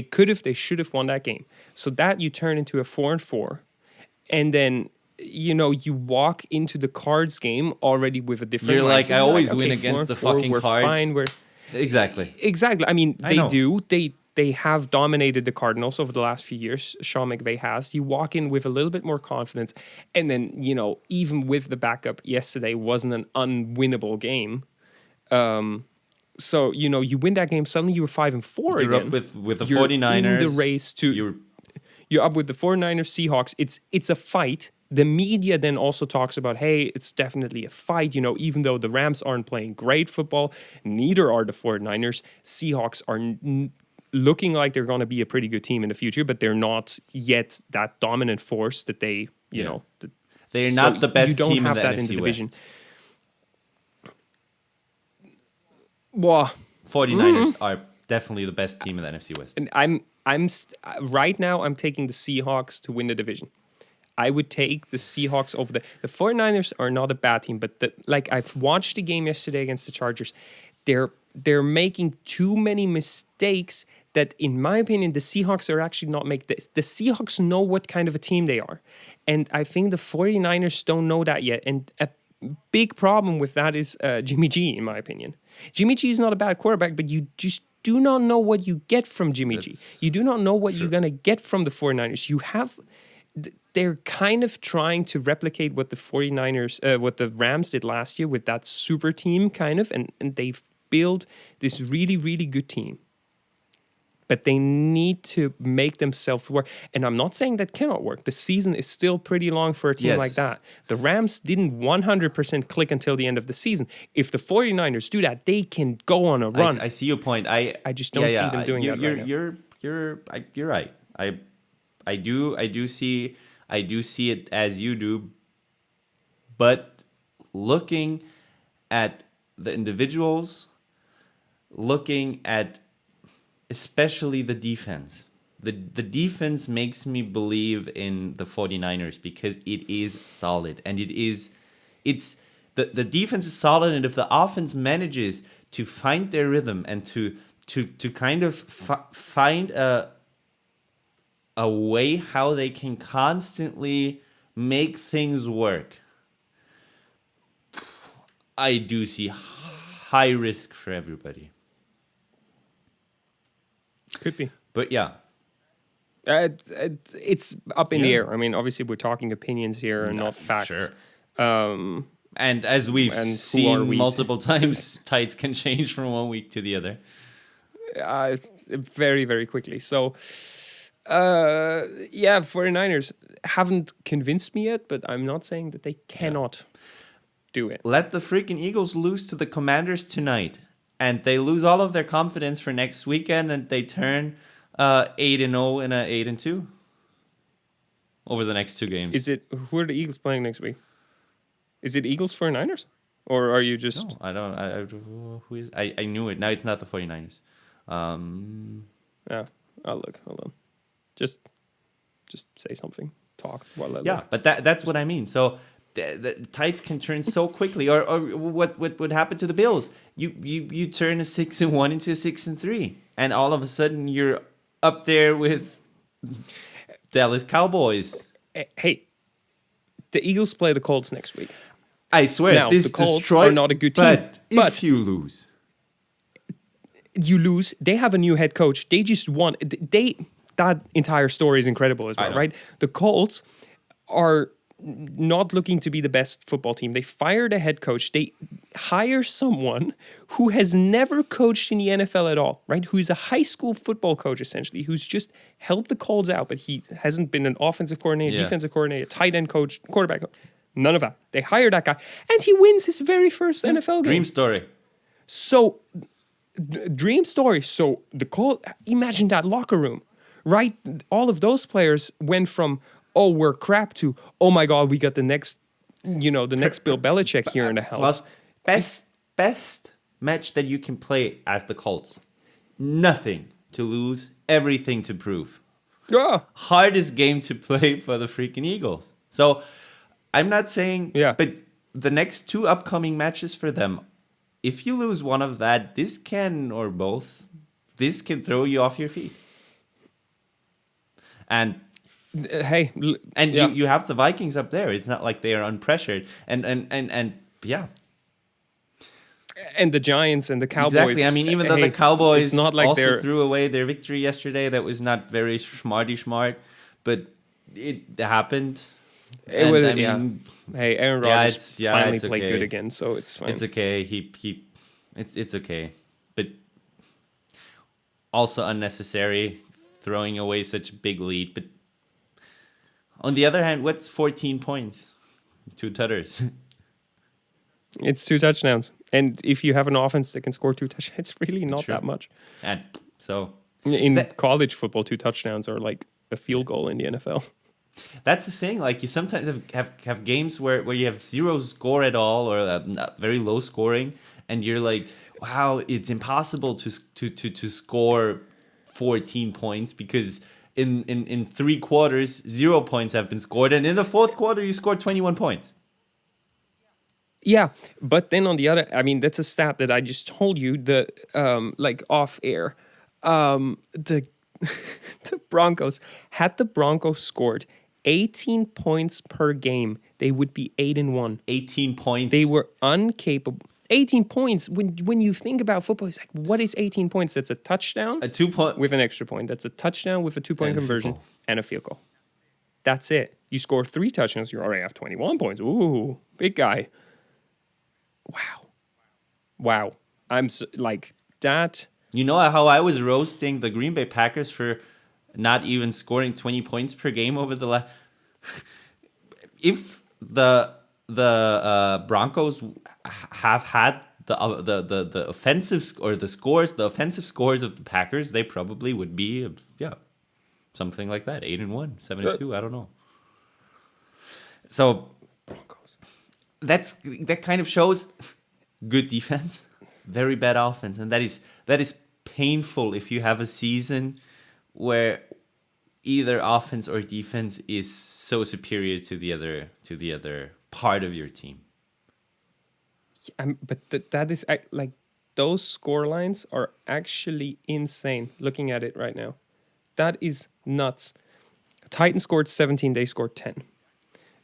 won that game. So that you turn into a 4-4, and then you walk into the Cards game already with a different. You're like, I always win okay, against the 4-4, fucking we're Cards. Fine, Exactly. I mean, I know. do. They have dominated the Cardinals over the last few years. Sean McVay has. You walk in with a little bit more confidence, and then even with the backup yesterday, wasn't an unwinnable game. So you win that game. Suddenly you were 5-4 You're again. up with the You're 49ers. in the race to. You're up with the 49ers, Seahawks. It's a fight. The media then also talks about, hey, it's definitely a fight. Even though the Rams aren't playing great football, neither are the 49ers. Seahawks are looking like they're going to be a pretty good team in the future, but they're not yet that dominant force that they, they're not the best team team in the NFC West. Well, 49ers are definitely the best team in the NFC West. And right now I'm taking the Seahawks to win the division. I would take the Seahawks over the 49ers are not a bad team, but I've watched the game yesterday against the Chargers. They're making too many mistakes that, in my opinion, the Seahawks are actually not making this. The Seahawks know what kind of a team they are. And I think the 49ers don't know that yet. And a big problem with that is Jimmy G, in my opinion. Jimmy G is not a bad quarterback, but you just do not know what you get from Jimmy G. You do not know what you're going to get from the 49ers. They're kind of trying to replicate what the 49ers, what the Rams did last year with that super team, kind of, and they've built this really, really good team. But they need to make themselves work. And I'm not saying that cannot work. The season is still pretty long for a team like that. The Rams didn't 100% click until the end of the season. If the 49ers do that, they can go on a run. I see your point. I just don't see them doing that right now. You're right. I do see it as you do. But looking at the individuals, looking at especially the defense. The defense makes me believe in the 49ers because it is solid, and it's the defense is solid, and if the offense manages to find their rhythm and to kind of find a way how they can constantly make things work, I do see high risk for everybody. Could be. But yeah. It's up in the air. I mean, obviously, we're talking opinions here and not facts. Sure. And as we've seen multiple times, tides can change from one week to the other. Very, very quickly. So, 49ers haven't convinced me yet, but I'm not saying that they cannot do it. Let the freaking Eagles lose to the Commanders tonight, and they lose all of their confidence for next weekend, and they turn 8-0 and 8-2 over the next 2 games. Who are the Eagles playing next week? Is it Eagles 49ers? or are you just? No, I don't. Who is? I knew it. Now it's not the 49ers. Yeah, I'll look. Hold on. Just say something. Talk while I Yeah, look. but that's what I mean. So the tides can turn so quickly. Or what would happen to the Bills? You turn a 6-1 into a 6-3, and all of a sudden you're up there with Dallas Cowboys. Hey, the Eagles play the Colts next week. I swear, Now, this the Colts destroy, are not a good team, But if but- you lose, You lose. They have a new head coach. They just won. That entire story is incredible as I well, know. right? The Colts are not looking to be the best football team. They fired a head coach. They hire someone who has never coached in the NFL at all, right? Who's a high school football coach, essentially, who's just helped the Colts out, but he hasn't been an offensive coordinator, Yeah. defensive coordinator, tight end coach, quarterback coach. None of that. They hire that guy, and he wins his very first NFL game. dream story. So, dream story. So imagine that locker room, right? All of those players went from, oh, we're crap to, oh my God, we got the next Bill Belichick here in the house. Plus, best match that you can play as the Colts. Nothing to lose, everything to prove. Yeah. Hardest game to play for the freaking Eagles. So I'm not saying, Yeah. but the next two upcoming matches for them, if you lose one of that, this can, or both, this can throw you off your feet. And Hey, yeah. you have the Vikings up there. It's not like they are unpressured. And yeah. And the Giants and the Cowboys. Exactly. I mean, even though the hey, Cowboys it's not like also they're threw away their victory yesterday, that was not very smart, but it happened. It was, I yeah. mean, Hey, Aaron yeah, Rodgers finally it's played okay. good again, so it's fine. It's okay. It's okay. But also unnecessary, throwing away such a big lead. But on the other hand, what's 14 points? 2 tutters. It's 2 touchdowns. And if you have an offense that can score 2 touchdowns, it's really not True. that much. And so In college football, 2 touchdowns are like a field goal in the NFL. that's the thing. Like, you sometimes have games where you have zero score at all, or very low scoring, and you're like, wow, it's impossible to score 14 points because in 3 quarters 0 points have been scored, and in the 4th quarter you scored 21 points. Yeah, but then on the other, I mean, that's a stat that I just told you. The like off air, the the Broncos had the Broncos scored 18 points per game, they would be 8-1. 18 points. They were incapable. 18 points. When you think about football, it's like, what is 18 points? That's a touchdown a 2-point with an extra point. That's a touchdown with a 2-point And a field conversion goal. and a field goal. That's it. You score 3 touchdowns, you already have 21 points. Ooh, big guy. Wow. I'm like that. You know how I was roasting the Green Bay Packers for not even scoring 20 points per game over the last. If the Broncos have had the offensive the offensive scores of the Packers, they probably would be something like that, 8-1, 7-2. I don't know. So that kind of shows good defense, very bad offense, and that is painful if you have a season where either offense or defense is so superior to the other part of your team. But that is like those score lines are actually insane. Looking at it right now, that is nuts. Titans scored 17, they scored 10.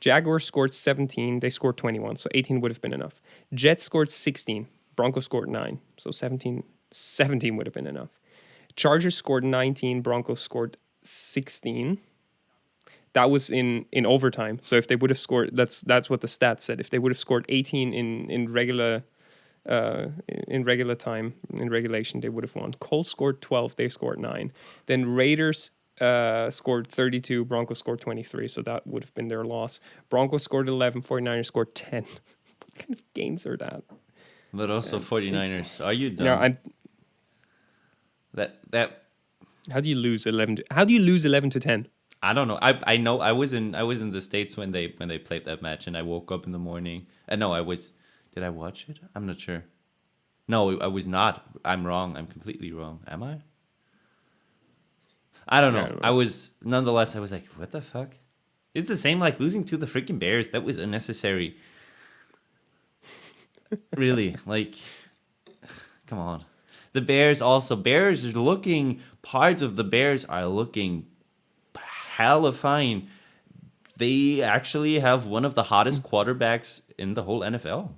Jaguars scored 17, they scored 21, so 18 would have been enough. Jets scored 16, Broncos scored 9, so 17 would have been enough. Chargers scored 19, Broncos scored 16. That was in overtime. So if they would have scored, that's what the stats said. If they would have scored 18 in regular time, in regulation, they would have won. Colts scored 12, they scored 9. Then Raiders scored 32, Broncos scored 23, so that would have been their loss. Broncos scored 11, 49ers scored 10. What kind of games are that? But also 49ers, are you done? No, That how do you lose 11 to 10? I don't know. I know I was in the States when they played that match, and I woke up in the morning. No, I was Did I watch it? I'm not sure. No, I was not. I'm wrong. I'm completely wrong. Am I? I don't I know. don't I know. was nonetheless. I was like, what the fuck? It's the same like losing to the freaking Bears. That was unnecessary. Really, like, come on. The Bears are looking. Parts of the Bears are looking hella fine. They actually have one of the hottest quarterbacks in the whole NFL.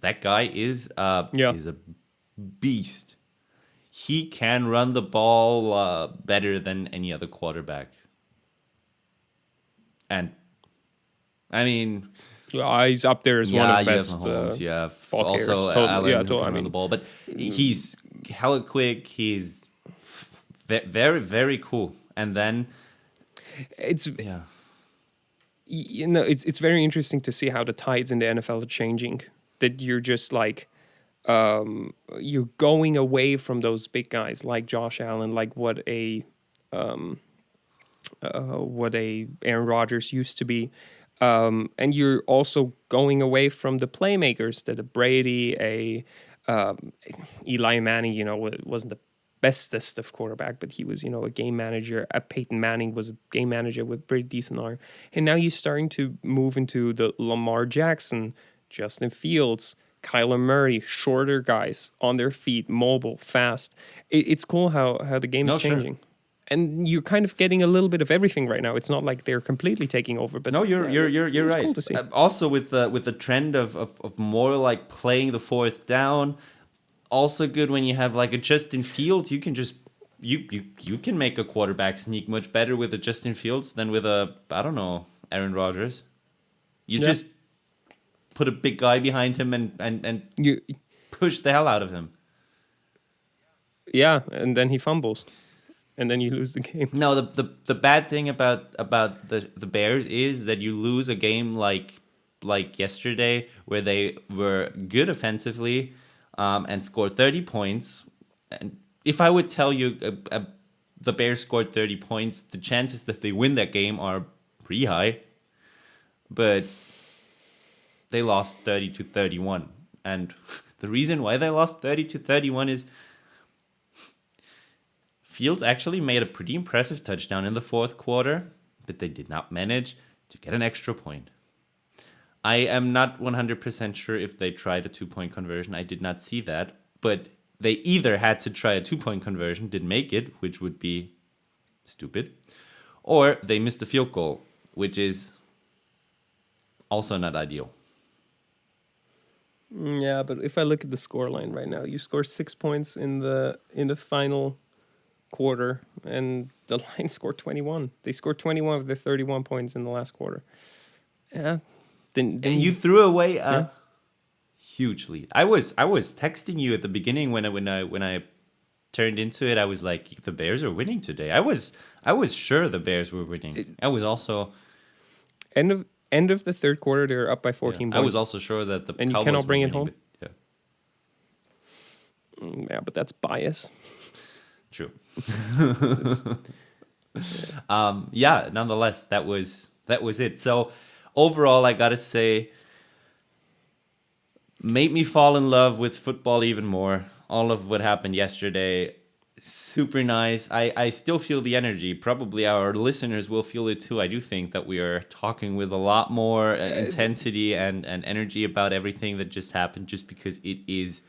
That guy Yeah. is a beast. He can run the ball better than any other quarterback. And I mean, He's up there as one of yeah, the you have best Mahomes, you have ball also carriers. Totally. Yeah, Allen who totally. I can run the mean, ball, but he's hella quick. He's very very cool. And then it's yeah, it's very interesting to see how the tides in the NFL are changing. That you're just like you're going away from those big guys like Josh Allen, like what a Aaron Rodgers used to be. And you're also going away from the playmakers that a Brady, Eli Manning, wasn't the bestest of quarterback, but he was, a game manager. Peyton Manning was a game manager with pretty decent arm. And now you're starting to move into the Lamar Jackson, Justin Fields, Kyler Murray, shorter guys on their feet, mobile, fast. It's cool how the game is no, sure. changing. And you're kind of getting a little bit of everything right now. It's not like they're completely taking over, but No, you're it's right. cool to see. Also with the trend of more like playing the fourth down. Also good when you have like a Justin Fields. You can just you can make a quarterback sneak much better with a Justin Fields than with a I don't know Aaron Rodgers. You just put a big guy behind him and You, push the hell out of him. yeah, and then he fumbles, and then you lose the game. No, the bad thing about the Bears is that you lose a game like yesterday where they were good offensively and scored 30 points. And if I would tell you the Bears scored 30 points, the chances that they win that game are pretty high. But they lost 30-31. And the reason why they lost 30-31 is Fields actually made a pretty impressive touchdown in the fourth quarter, but they did not manage to get an extra point. I am not 100% sure if they tried a 2-point conversion. I did not see that, but they either had to try a 2-point conversion, didn't make it, which would be stupid, or they missed a field goal, which is also not ideal. Yeah, but if I look at the scoreline right now, you score 6 points in the final quarter, and the Lions scored 21. They scored 21 of their 31 points in the last quarter. Yeah. And you threw away a huge lead. I was texting you at the beginning when I turned into it. I was like, the Bears are winning today. I was sure the Bears were winning. I was also end of the third quarter, they're up by 14 points. I was also sure that the and you Cowboys cannot bring were it winning, home. But, Yeah, but that's bias. True. Nonetheless, that was it. So overall, I gotta say, made me fall in love with football even more. All of what happened yesterday, super nice. I still feel the energy. Probably our listeners will feel it too. I do think that we are talking with a lot more intensity and energy about everything that just happened, just because it is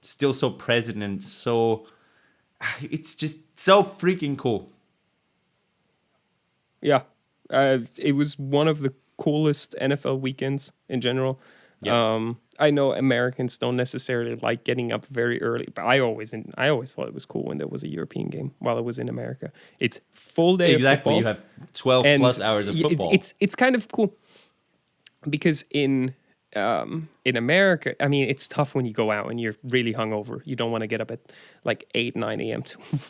still so present and so... It's just so freaking cool. Yeah. It was one of the coolest NFL weekends in general. Yeah. I know Americans don't necessarily like getting up very early, but I always thought it was cool when there was a European game while it was in America. It's full day Exactly. of football. You have 12 plus hours of football. It's kind of cool because in America, I mean, it's tough when you go out and you're really hungover. You don't want to get up at like 8, 9 a.m.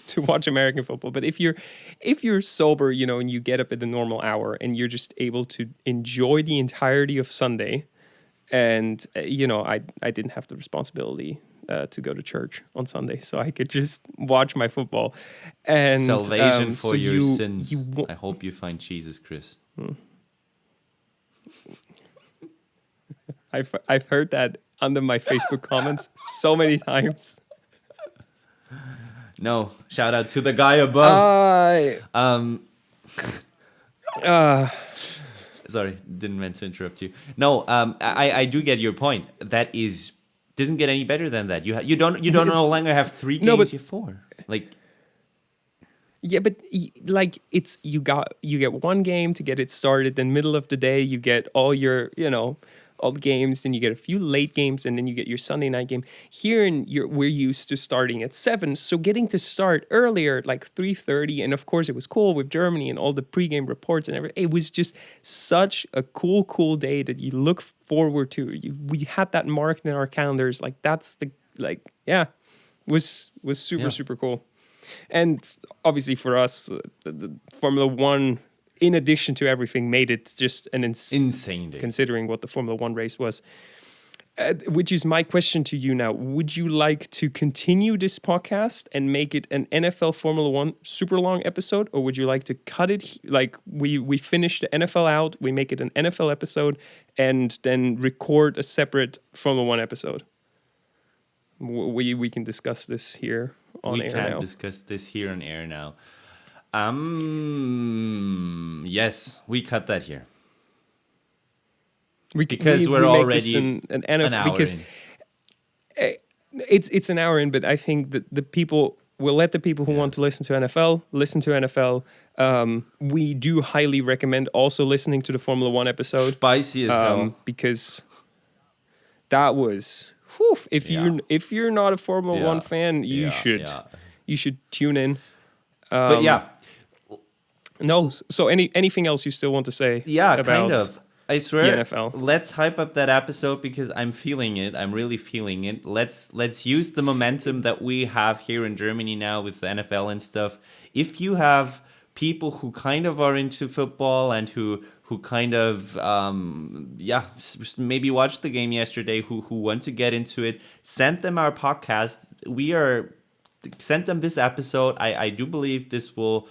to watch American football. But if you're sober, and you get up at the normal hour and you're just able to enjoy the entirety of Sunday, and I didn't have the responsibility to go to church on Sunday, so I could just watch my football. And salvation for so your sins. I hope you find Jesus, Chris. I've heard that under my Facebook comments so many times. No, shout out to the guy above. Sorry, didn't mean to interrupt you. No, I do get your point. That is doesn't get any better than that. You don't no longer have 3 games. No, but you have 4. Like, yeah, but like it's you get one game to get it started. Then middle of the day you get all your all the games. Then you get a few late games, and then you get your Sunday night game. Here we're used to starting at 7, so getting to start earlier, like 3:30, and of course it was cool with Germany and all the pregame reports and everything. It was just such a cool day that you look forward to. We had that marked in our calendars. Like that's was super cool. And obviously for us, the Formula One, in addition to everything, made it just an insane day, considering what the Formula One race was. Which is my question to you now. Would you like to continue this podcast and make it an NFL Formula One super long episode? Or would you like to cut it? Like we finish the NFL out, we make it an NFL episode, and then record a separate Formula One episode? We can discuss this here on air now. We can discuss this here on air now. Yes, we cut that here. Because we're already an hour because in. It's an hour in, but I think that the people will let the people who want to listen to NFL listen to NFL. We do highly recommend also listening to the Formula One episode. Spicy as hell. Because that was if you're not a Formula One fan, you should tune in. But no. So anything else you still want to say? Yeah, about kind of. I swear. The NFL. Let's hype up that episode because I'm feeling it. I'm really feeling it. Let's use the momentum that we have here in Germany now with the NFL and stuff. If you have people who kind of are into football and who kind of maybe watched the game yesterday, who want to get into it, send them our podcast. Send them this episode. I do believe this will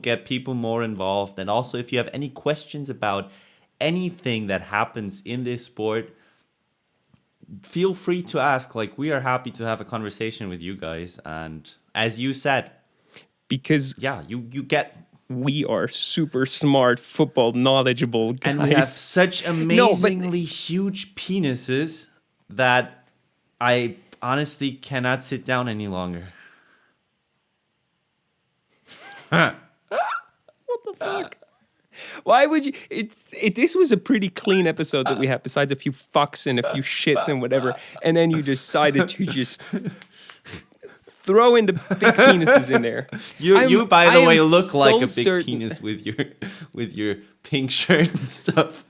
get people more involved. And also, if you have any questions about anything that happens in this sport, feel free to ask. Like, we are happy to have a conversation with you guys. And as you said, because you get, we are super smart, football knowledgeable guys, and we have such amazingly huge penises that I honestly cannot sit down any longer. What the fuck? Why would you? This was a pretty clean episode that we had, besides a few fucks and a few shits and whatever. And then you decided to just throw in the big penises in there. You by the way, look like a big penis with your pink shirt and stuff.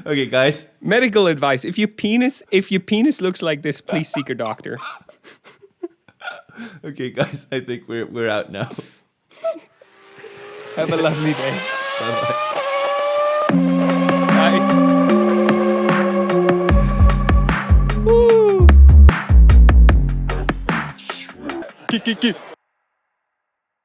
Okay, guys. Medical advice: if your penis looks like this, please seek a doctor. Okay, guys. I think we're out now. Have a lovely day. Bye-bye. Bye. Woo.